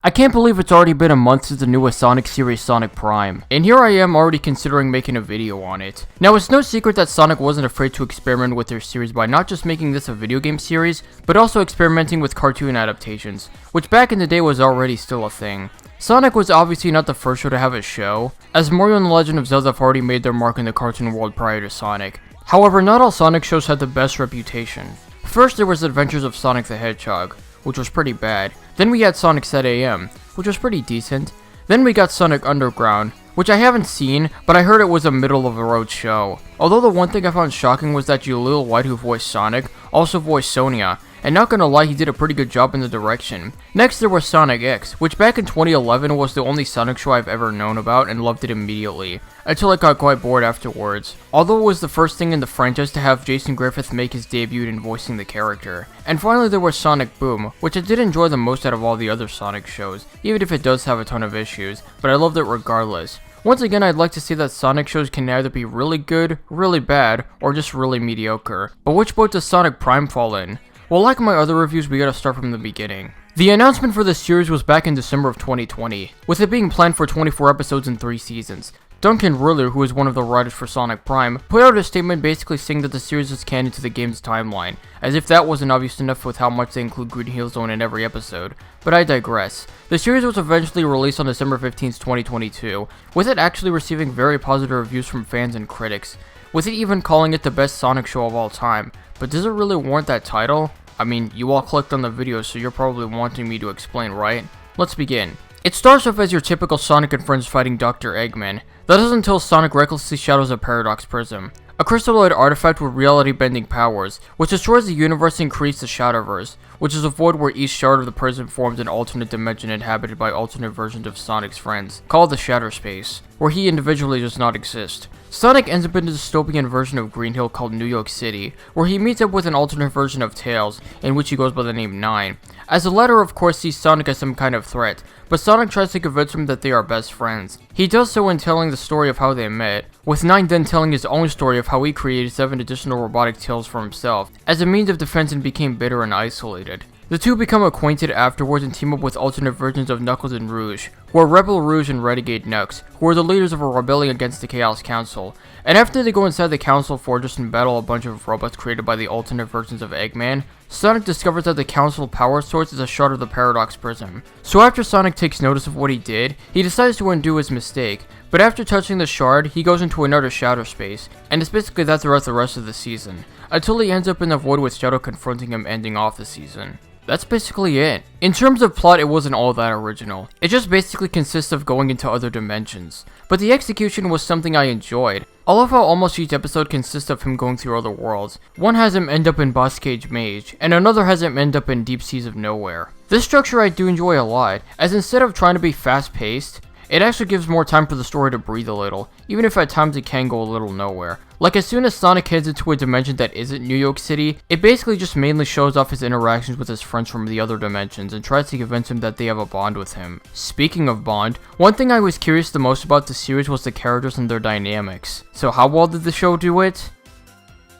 I can't believe it's already been a month since the newest Sonic series, Sonic Prime, and here I am already considering making a video on it. Now, it's no secret that Sonic wasn't afraid to experiment with their series by not just making this a video game series, but also experimenting with cartoon adaptations, which back in the day was already still a thing. Sonic was obviously not the first show to have a show, as Mario and the Legend of Zelda have already made their mark in the cartoon world prior to Sonic. However, not all Sonic shows had the best reputation. First, there was Adventures of Sonic the Hedgehog, which was pretty bad. Then we had Sonic Set AM, which was pretty decent. Then we got Sonic Underground, which I haven't seen, but I heard it was a middle-of-the-road show. Although the one thing I found shocking was that Jaleel White, who voiced Sonic, also voiced Sonia, and not gonna lie, he did a pretty good job in the direction. Next, there was Sonic X, which back in 2011 was the only Sonic show I've ever known about and loved it immediately, until I got quite bored afterwards. Although it was the first thing in the franchise to have Jason Griffith make his debut in voicing the character. And finally, there was Sonic Boom, which I did enjoy the most out of all the other Sonic shows, even if it does have a ton of issues, but I loved it regardless. Once again, I'd like to say that Sonic shows can either be really good, really bad, or just really mediocre. But which boat does Sonic Prime fall in? Well, like my other reviews, we gotta start from the beginning. The announcement for this series was back in December of 2020, with it being planned for 24 episodes and 3 seasons. Duncan Ruller, who is one of the writers for Sonic Prime, put out a statement basically saying that the series is canon to the game's timeline, as if that wasn't obvious enough with how much they include Green Hill Zone in every episode. But I digress. The series was eventually released on December 15th, 2022, with it actually receiving very positive reviews from fans and critics, with it even calling it the best Sonic show of all time. But does it really warrant that title? I mean, you all clicked on the video, so you're probably wanting me to explain, right? Let's begin. It starts off as your typical Sonic and friends fighting Dr. Eggman. That is until Sonic recklessly shadows a Paradox Prism, a crystalloid artifact with reality-bending powers, which destroys the universe and creates the Shadowverse, which is a void where each shard of the prism forms an alternate dimension inhabited by alternate versions of Sonic's friends, called the Shatter Space, where he individually does not exist. Sonic ends up in a dystopian version of Green Hill called New York City, where he meets up with an alternate version of Tails, in which he goes by the name Nine. As the latter of course sees Sonic as some kind of threat, but Sonic tries to convince him that they are best friends. He does so in telling the story of how they met, with Nine then telling his own story of how he created 7 additional robotic tails for himself, as a means of defense and became bitter and isolated. The two become acquainted afterwards and team up with alternate versions of Knuckles and Rouge, who are Rebel Rouge and Renegade Knux, who are the leaders of a rebellion against the Chaos Council. And after they go inside the Council Fortress and battle a bunch of robots created by the alternate versions of Eggman, Sonic discovers that the Council power source is a shard of the Paradox Prism. So after Sonic takes notice of what he did, he decides to undo his mistake, but after touching the shard, he goes into another Shadow Space, and it's basically that throughout the rest of the season, until he ends up in the void with Shadow confronting him, ending off the season. That's basically it. In terms of plot, it wasn't all that original. It just basically consists of going into other dimensions. But the execution was something I enjoyed. I love how almost each episode consists of him going through other worlds. One has him end up in Boss Cage Mage, and another has him end up in Deep Seas of Nowhere. This structure I do enjoy a lot, as instead of trying to be fast-paced, it actually gives more time for the story to breathe a little, even if at times it can go a little nowhere. Like as soon as Sonic heads into a dimension that isn't New York City, it basically just mainly shows off his interactions with his friends from the other dimensions and tries to convince him that they have a bond with him. Speaking of bond, one thing I was curious the most about the series was the characters and their dynamics. So how well did the show do it?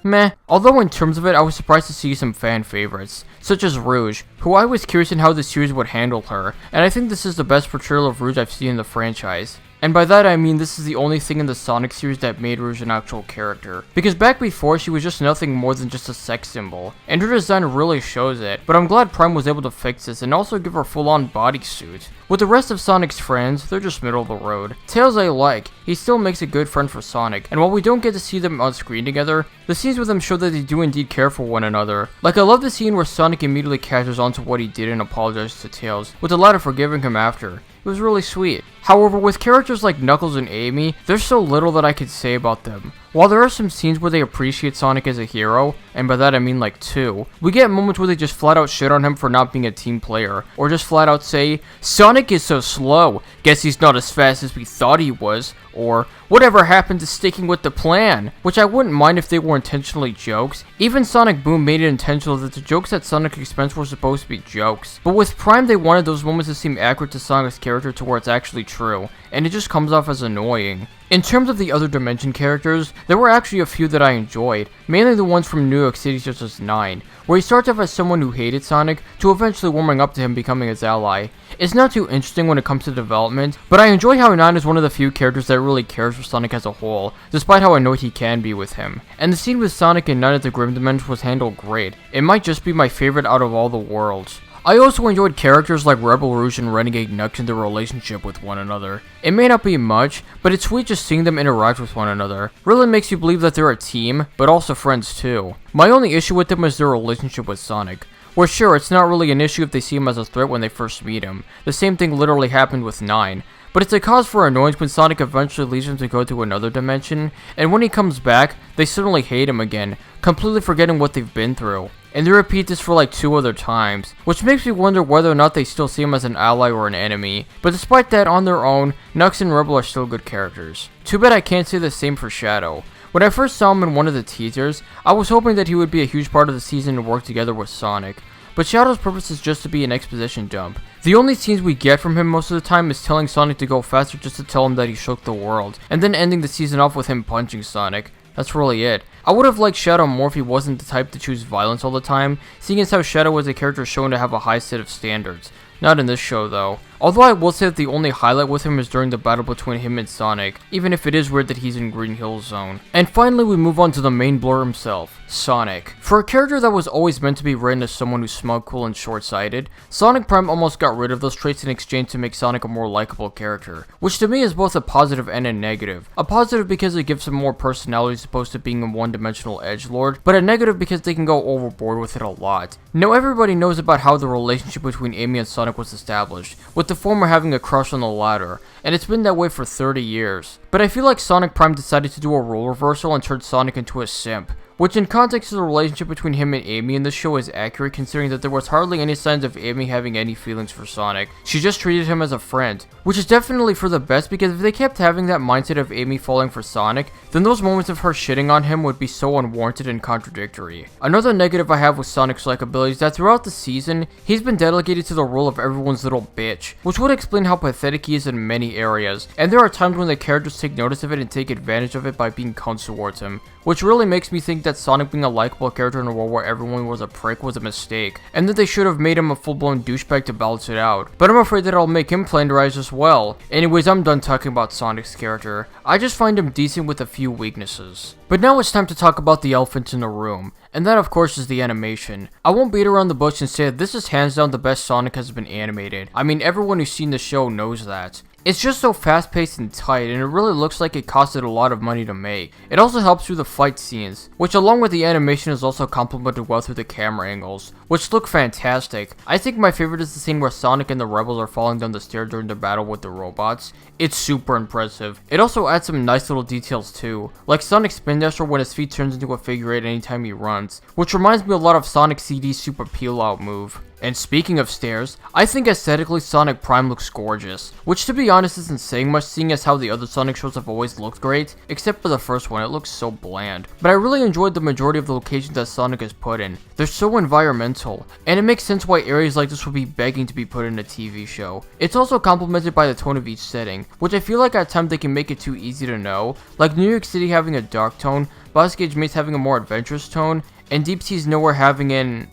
Meh. Although in terms of it, I was surprised to see some fan favorites, such as Rouge, who I was curious in how the series would handle her, and I think this is the best portrayal of Rouge I've seen in the franchise. And by that I mean this is the only thing in the Sonic series that made Rouge an actual character. Because back before, she was just nothing more than just a sex symbol, and her design really shows it, but I'm glad Prime was able to fix this and also give her full-on bodysuit. With the rest of Sonic's friends, they're just middle of the road. Tails I like, he still makes a good friend for Sonic, and while we don't get to see them on screen together, the scenes with them show that they do indeed care for one another. Like I love the scene where Sonic immediately catches on to what he did and apologizes to Tails, with the latter forgiving him after. It was really sweet. However, with characters like Knuckles and Amy, there's so little that I could say about them. While there are some scenes where they appreciate Sonic as a hero, and by that I mean like 2, we get moments where they just flat out shit on him for not being a team player, or just flat out say, "Sonic is so slow, guess he's not as fast as we thought he was," or "Whatever happened to sticking with the plan?" Which I wouldn't mind if they were intentionally jokes. Even Sonic Boom made it intentional that the jokes at Sonic's expense were supposed to be jokes. But with Prime, they wanted those moments to seem accurate to Sonic's character to where it's actually true, and it just comes off as annoying. In terms of the other Dimension characters, there were actually a few that I enjoyed, mainly the ones from New York City such as 9, where he starts off as someone who hated Sonic, to eventually warming up to him becoming his ally. It's not too interesting when it comes to development, but I enjoy how 9 is one of the few characters that really cares for Sonic as a whole, despite how annoyed he can be with him. And the scene with Sonic in Night at the Grim Dimension was handled great. It might just be my favorite out of all the worlds. I also enjoyed characters like Rebel Rouge and Renegade Nux in their relationship with one another. It may not be much, but it's sweet just seeing them interact with one another. Really makes you believe that they're a team, but also friends too. My only issue with them is their relationship with Sonic. Where sure, it's not really an issue if they see him as a threat when they first meet him. The same thing literally happened with 9. But it's a cause for annoyance when Sonic eventually leaves him to go to another dimension, and when he comes back, they suddenly hate him again, completely forgetting what they've been through. And they repeat this for like 2 other times, which makes me wonder whether or not they still see him as an ally or an enemy. But despite that, on their own, Nux and Rebel are still good characters. Too bad I can't say the same for Shadow. When I first saw him in one of the teasers, I was hoping that he would be a huge part of the season and work together with Sonic. But Shadow's purpose is just to be an exposition dump. The only scenes we get from him most of the time is telling Sonic to go faster just to tell him that he shook the world, and then ending the season off with him punching Sonic. That's really it. I would have liked Shadow more if he wasn't the type to choose violence all the time, seeing as how Shadow was a character shown to have a high set of standards. Not in this show though. Although I will say that the only highlight with him is during the battle between him and Sonic, even if it is weird that he's in Green Hill Zone. And finally we move on to the main blur himself, Sonic. For a character that was always meant to be written as someone who's smug, cool, and short-sighted, Sonic Prime almost got rid of those traits in exchange to make Sonic a more likable character, which to me is both a positive and a negative. A positive because it gives him more personality as opposed to being a one-dimensional edgelord, but a negative because they can go overboard with it a lot. Now everybody knows about how the relationship between Amy and Sonic was established, with the former having a crush on the latter, and it's been that way for 30 years. But I feel like Sonic Prime decided to do a role reversal and turn Sonic into a simp, which in context of the relationship between him and Amy in the show is accurate considering that there was hardly any signs of Amy having any feelings for Sonic. She just treated him as a friend, which is definitely for the best because if they kept having that mindset of Amy falling for Sonic, then those moments of her shitting on him would be so unwarranted and contradictory. Another negative I have with Sonic's likability is that throughout the season, he's been delegated to the role of everyone's little bitch, which would explain how pathetic he is in many areas, and there are times when the characters take notice of it and take advantage of it by being cunts towards him, which really makes me think that Sonic being a likable character in a world where everyone was a prick was a mistake, and that they should have made him a full-blown douchebag to balance it out. But I'm afraid that it'll make him flanderize as well. Anyways, I'm done talking about Sonic's character. I just find him decent with a few weaknesses. But now it's time to talk about the elephant in the room, and that of course is the animation. I won't beat around the bush and say that this is hands down the best Sonic has been animated. I mean, everyone who's seen the show knows that. It's just so fast paced and tight, and it really looks like it costed a lot of money to make. It also helps through the fight scenes, which along with the animation is also complemented well through the camera angles, which look fantastic. I think my favorite is the scene where Sonic and the rebels are falling down the stairs during the battle with the robots. It's super impressive. It also adds some nice little details too, like Sonic's spin dash when his feet turns into a figure eight anytime he runs, which reminds me a lot of Sonic CD's super peel out move. And speaking of stairs, I think aesthetically Sonic Prime looks gorgeous, which to be honest isn't saying much seeing as how the other Sonic shows have always looked great, except for the first one, it looks so bland. But I really enjoyed the majority of the locations that Sonic has put in. They're so environmental, and it makes sense why areas like this would be begging to be put in a TV show. It's also complemented by the tone of each setting, which I feel like at times they can make it too easy to know, like New York City having a dark tone, Boss Gage Maze having a more adventurous tone, and Deep Sea's Nowhere having an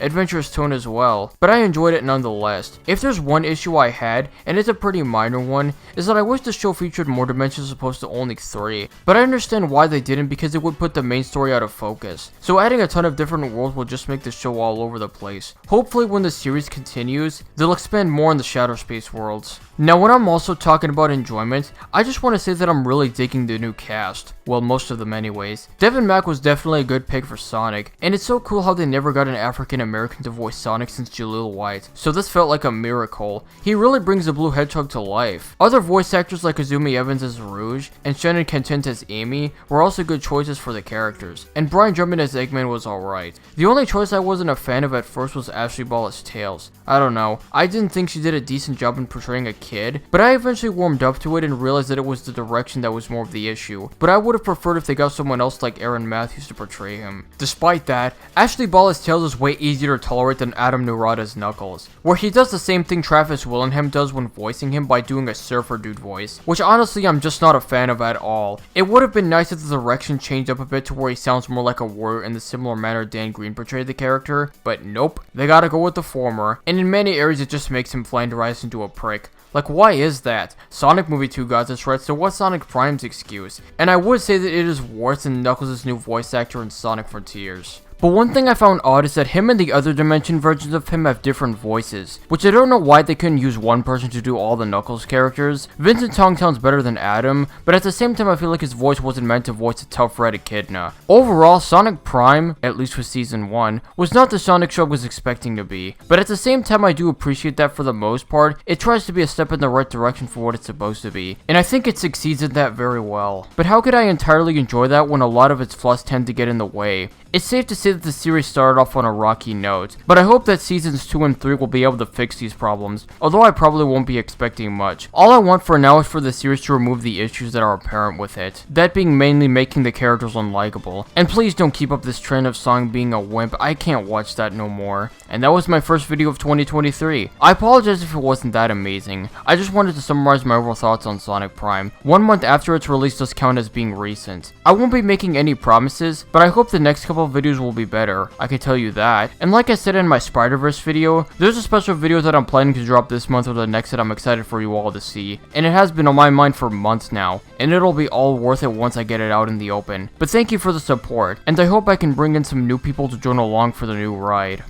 adventurous tone as well, but I enjoyed it nonetheless. If there's one issue I had, and it's a pretty minor one, is that I wish the show featured more dimensions as opposed to only 3, but I understand why they didn't because it would put the main story out of focus. So adding a ton of different worlds will just make the show all over the place. Hopefully when the series continues, they'll expand more on the Shadow Space worlds. Now when I'm also talking about enjoyment, I just want to say that I'm really digging the new cast. Well, most of them anyways. Devin Mack was definitely a good pick for Sonic, and it's so cool how they never got an African American to voice Sonic since Jaleel White, so this felt like a miracle. He really brings the Blue Hedgehog to life. Other voice actors like Azumi Evans as Rouge, and Shannon Content as Amy were also good choices for the characters, and Brian Drummond as Eggman was alright. The only choice I wasn't a fan of at first was Ashley Ball as Tails. I don't know, I didn't think she did a decent job in portraying a kid, but I eventually warmed up to it and realized that it was the direction that was more of the issue, but I would have preferred if they got someone else like Aaron Matthews to portray him. Despite that, Ashley Ball as Tails is way easier easier to tolerate than Adam Murata's Knuckles, where he does the same thing Travis Willingham does when voicing him by doing a surfer dude voice, which honestly I'm just not a fan of at all. It would have been nice if the direction changed up a bit to where he sounds more like a warrior in the similar manner Dan Green portrayed the character, but nope, they gotta go with the former, and in many areas it just makes him Flanderize into a prick. Like, why is that? Sonic Movie 2 got this right, so what's Sonic Prime's excuse? And I would say that it is worse than Knuckles' new voice actor in Sonic Frontiers. But one thing I found odd is that him and the other Dimension versions of him have different voices, which I don't know why they couldn't use one person to do all the Knuckles characters. Vincent Tong sounds better than Adam, but at the same time I feel like his voice wasn't meant to voice a tough red echidna. Overall, Sonic Prime, at least with Season 1, was not the Sonic show I was expecting to be, but at the same time I do appreciate that for the most part, it tries to be a step in the right direction for what it's supposed to be, and I think it succeeds at that very well. But how could I entirely enjoy that when a lot of its flaws tend to get in the way? It's safe to say that the series started off on a rocky note, but I hope that seasons 2 and 3 will be able to fix these problems, although I probably won't be expecting much. All I want for now is for the series to remove the issues that are apparent with it, that being mainly making the characters unlikable. And please don't keep up this trend of Sonic being a wimp, I can't watch that no more. And that was my first video of 2023. I apologize if it wasn't that amazing, I just wanted to summarize my overall thoughts on Sonic Prime. 1 month after its release does count as being recent. I won't be making any promises, but I hope the next couple of videos will be better, I can tell you that. And like I said in my Spider-Verse video, there's a special video that I'm planning to drop this month or the next that I'm excited for you all to see, and it has been on my mind for months now, and it'll be all worth it once I get it out in the open. But thank you for the support, and I hope I can bring in some new people to join along for the new ride.